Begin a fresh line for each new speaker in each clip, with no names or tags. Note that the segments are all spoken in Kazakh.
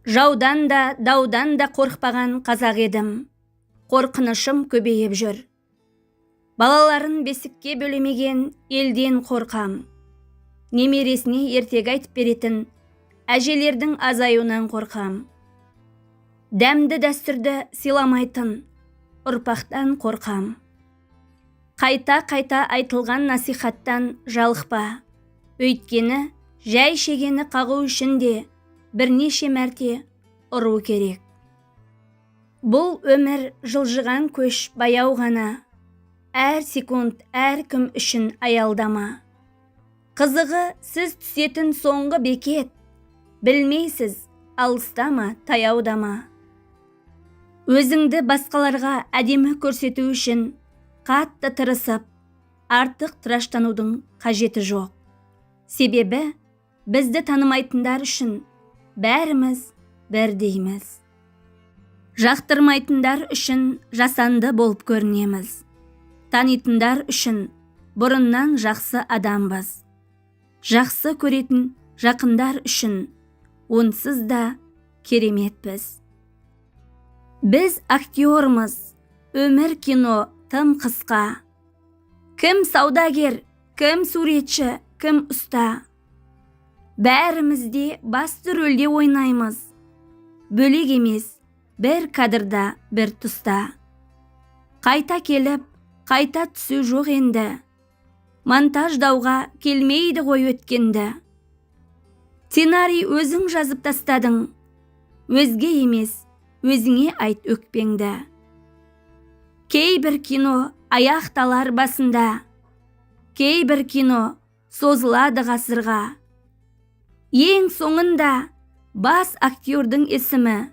Жаудан да, даудан да қорықпаған қазақ едім. Қорқынышым көбейіп жүр. Балаларын бесікке бөлемеген елден қорқам. Немересіне ертегі айтып беретін әжелердің азаюынан қорқам. Дәмді дәстүрді сыйламайтын ұрпақтан қорқам. Қайта-қайта айтылған насихаттан жалықпа. Өйткені жай шегені қағу үшін де бірнеше мәрте ұру керек. Бұл өмір жылжыған көш баяу ғана. Әр секунд әркім үшін аялдама. Қызығы сіз түсетін соңғы бекет. Білмейсіз, алыстама, таяудама. Өзіңді басқаларға әдемі көрсету үшін қатты тырысып, артық тыраштанудың қажеті жоқ. Себебі бізді танымайтындар үшін бәріміз бірдейміз. Жақтырмайтындар үшін жасанды болып көрінеміз. Танитындар үшін бұрыннан жақсы адамбыз. Жақсы көретін жақындар үшін онсыз да кереметпіз. Біз актерлармыз, өмір кино тым қысқа. Кім саудагер, кім суретші, кім ұста. Бәрімізде басты рөлде ойнаймыз. Бөлек емес, бір кадрда, бір тұста. Қайта келіп, қайта түсу жоқ енді. Монтаждауға келмейді ғой өткенді. Сценарий өзің жазып тастадың. Өзге емес, өзіңе айт өкпеңді. Кейбір кино аяқталар басында. Кейбір кино созылады ғасырға. Ең соңында бас актердің есімі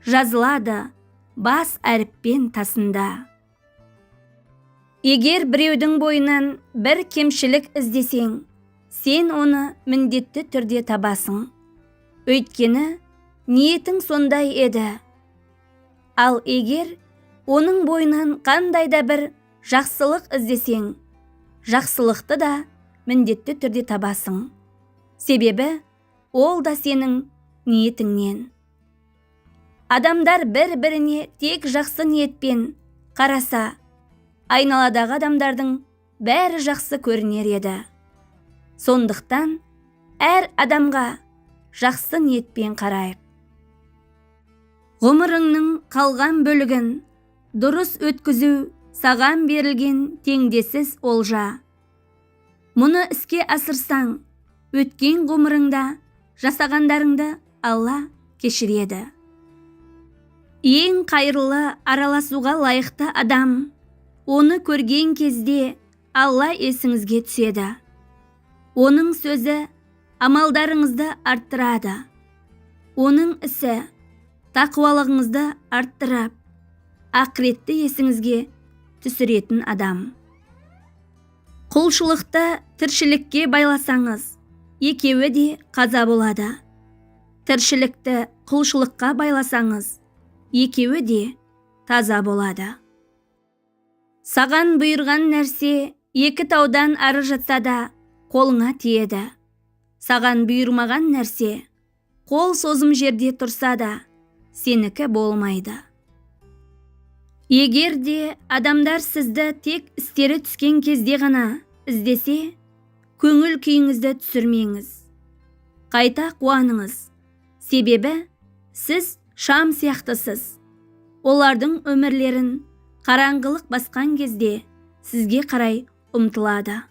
жазылады бас әріппен тасында. Егер біреудің бойынан бір кемшілік іздесең, сен оны міндетті түрде табасың. Өйткені ниетің сондай еді. Ал егер оның бойынан қандай да бір жақсылық іздесең, жақсылықты да міндетті түрде табасың. Себебі ол да сенің ниетіңнен. Адамдар бір-біріне тек жақсы ниетпен қараса, айналадағы адамдардың бәрі жақсы көрінер еді. Сондықтан әр адамға жақсы ниетпен қарайық. Ғұмырыңның қалған бөлігін дұрыс өткізу саған берілген теңдессіз олжа. Мұны іске асырсаң, өткен ғұмырыңда жасағандарыңды Алла кешіреді. Ең қайырлы араласуға лайықты адам, оны көрген кезде Алла есіңізге түседі. Оның сөзі амалдарыңызды арттырады. Оның ісі тақуалығыңызды арттырып, ақыретті есіңізге түсіретін адам. Құлшылықты тіршілікке байласаңыз, екеуі де қаза болады. Тіршілікті құлшылыққа байласаңыз, екеуі де таза болады. Саған бұйырған нәрсе екі таудан ары жатса да қолыңа тиеді. Саған бұйырмаған нәрсе қол созым жерде тұрса да сенікі болмайды. Егер де адамдар сізді тек істері түскен кезде ғана іздесе, көңіл күйіңізді түсірмеңіз. Қайта қуаныңыз. Себебі сіз шам сияқтысыз. Олардың өмірлерін қараңғылық басқан кезде сізге қарай ұмтылады.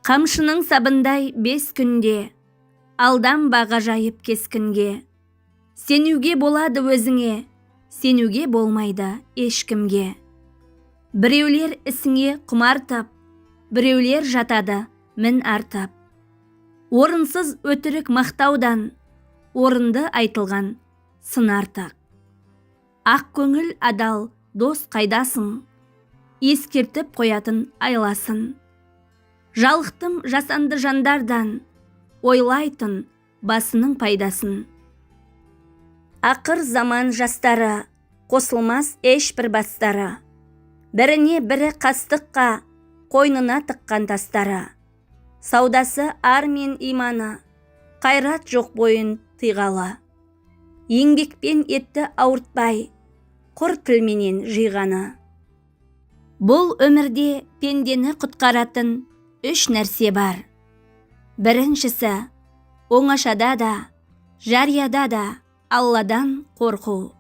Қамшының сабындай 5 күнде, алданба ғажайып кескінге. Сенуге болады өзіңе, сенуге болмайды ешкімге. Біреулер ісіңе құмартып, біреулер жатады мін артып. Орынсыз өтірік мақтаудан, орынды айтылған сын артық. Ақ көңіл адал дос қайдасың, ескертіп қоятын айласын. Жалықтым жасанды жандардан, ойлайтын басының пайдасын. Ақыр заман жастары, қосылмас ешбір бастары. Біріне бірі қастыққа, қойнына тыққан тастары. Саудасы ар мен иманы, қайрат жоқ бойын тыйғалы. еңбекпен етті ауыртпай, құр тілменен жиғаны. Бұл өмірде пендені құтқаратын 3 нәрсе бар. Біріншісі, оңашада да, жарияда да Алладан қорқу.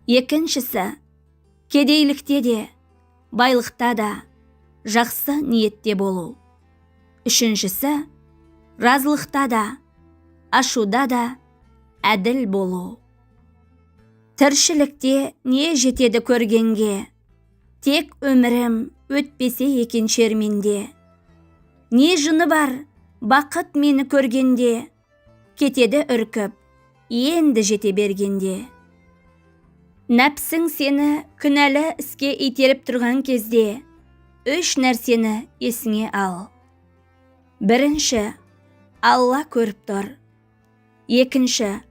Екіншісі, кедейлікте де, байлықта да, жақсы ниетте болу. Үшіншісі, разылықта да, ашуда да, әділ болу. Тіршілікте не жетеді көргенге, тек өмірім өтпесе екен шерменде. Не жыны бар, бақыт мені көргенде, кетеді үркіп, енді жете бергенде. Нәпсің сені күнәлі іске итеріп тұрған кезде, 3 нәрсені есіңе ал. Бірінші, Алла көріп тұр. Екінші,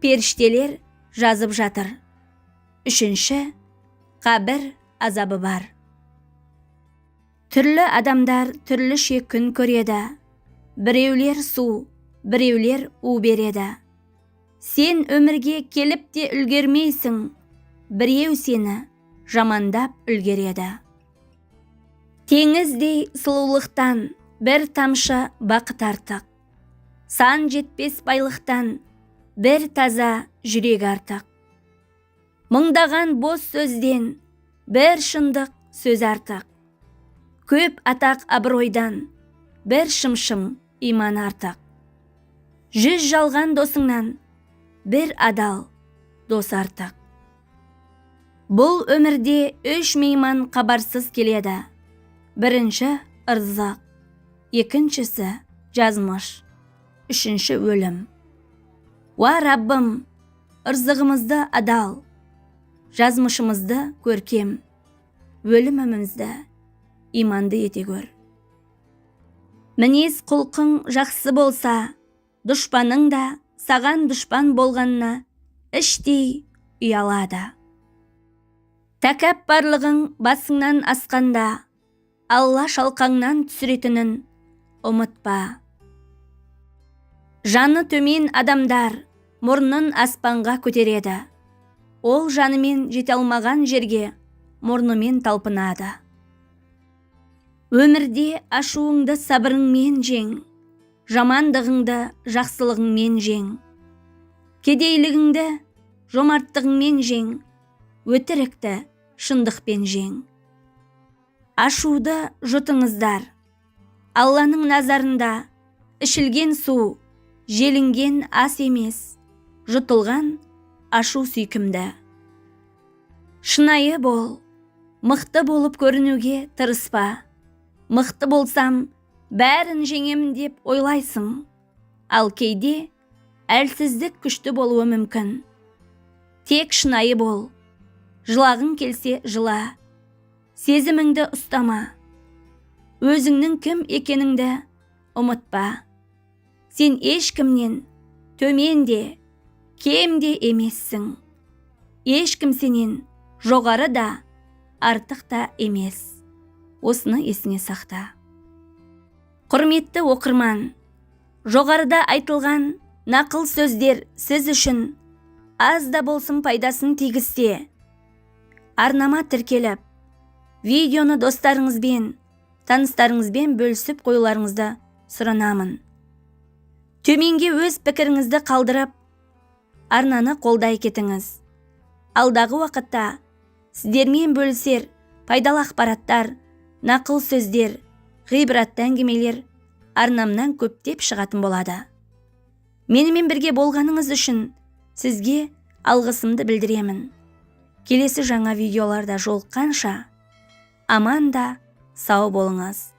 періштелер жазып жатыр. Үшінші, қабір азабы бар. Түрлі адамдар түрліше күн көреді. Біреулер су, біреулер у береді. Сен өмірге келіп те үлгермейсің, біреу сені жамандап үлгереді. Теңіздей сұлулықтан бір тамшы бақыт артық. Сан жетпес байлықтан бір таза жүрек артық. Мыңдаған бос сөзден бір шындық сөз артық. Көп атақ абыройдан бір шымшым иман артық. 100 жалған досыңнан бір адал дос артық. Бұл өмірде 3 мейман қабарсыз келеді. Бірінші ырзық, екіншісі жазмыш, үшінші өлім. Уа Раббым, ырзығымызды адал, жазмышымызды көркем, өлімімізді иманды ете көр. Мінез құлқың жақсы болса, дұшпаның да саған дұшпан болғанына іштей ұялады. Тәкәппарлығың басыңнан асқанда, Алла шалқаңнан түсіретінін ұмытпа. Жаны төмен адамдар мұрнын аспанға көтереді. Ол жанымен жете алмаған жерге мұрнымен талпынады. Өмірде ашуыңды сабырыңмен жең, жамандығыңды жақсылығыңмен жең. Кедейлігіңді жомарттығыңмен жең, өтірікті шындықпен жең. Ашуды жұтыңыздар. Алланың назарында ішілген су, желінген ас емес, жұтылған ашу сүйкімді. Шынайы бол, мықты болып көрінуге тырыспа. Мықты болсам, бәрін жеңемін деп ойлайсың. Ал кейде әлсіздік күшті болуы мүмкін. Тек шынайы бол. Жылағың келсе жыла. Сезіміңді ұстама. Өзіңнің кім екеніңді ұмытпа. Сен ешкімнен төмен де, кем де емессің. Ешкім сенен жоғары да, артық та емес. Осыны есіңе сақта. Құрметті оқырман, жоғарыда айтылған нақыл сөздер сіз үшін аз да болсын пайдасын тигізсе, арнама тіркеліп, видеоны достарыңызбен, таныстарыңызбен бөлісіп қоюларыңызды сұранамын. Төменге өз пікіріңізді қалдырып, арнаны қолдай кетіңіз. Алдағы уақытта сіздермен бөлісер пайдалы ақпараттар, нақыл сөздер, ғибратты әңгімелер арнамнан көптеп шығатын болады. Менімен бірге болғаныңыз үшін сізге алғысымды білдіремін. Келесі жаңа видеоларда жолыққанша аман да сау болыңыз.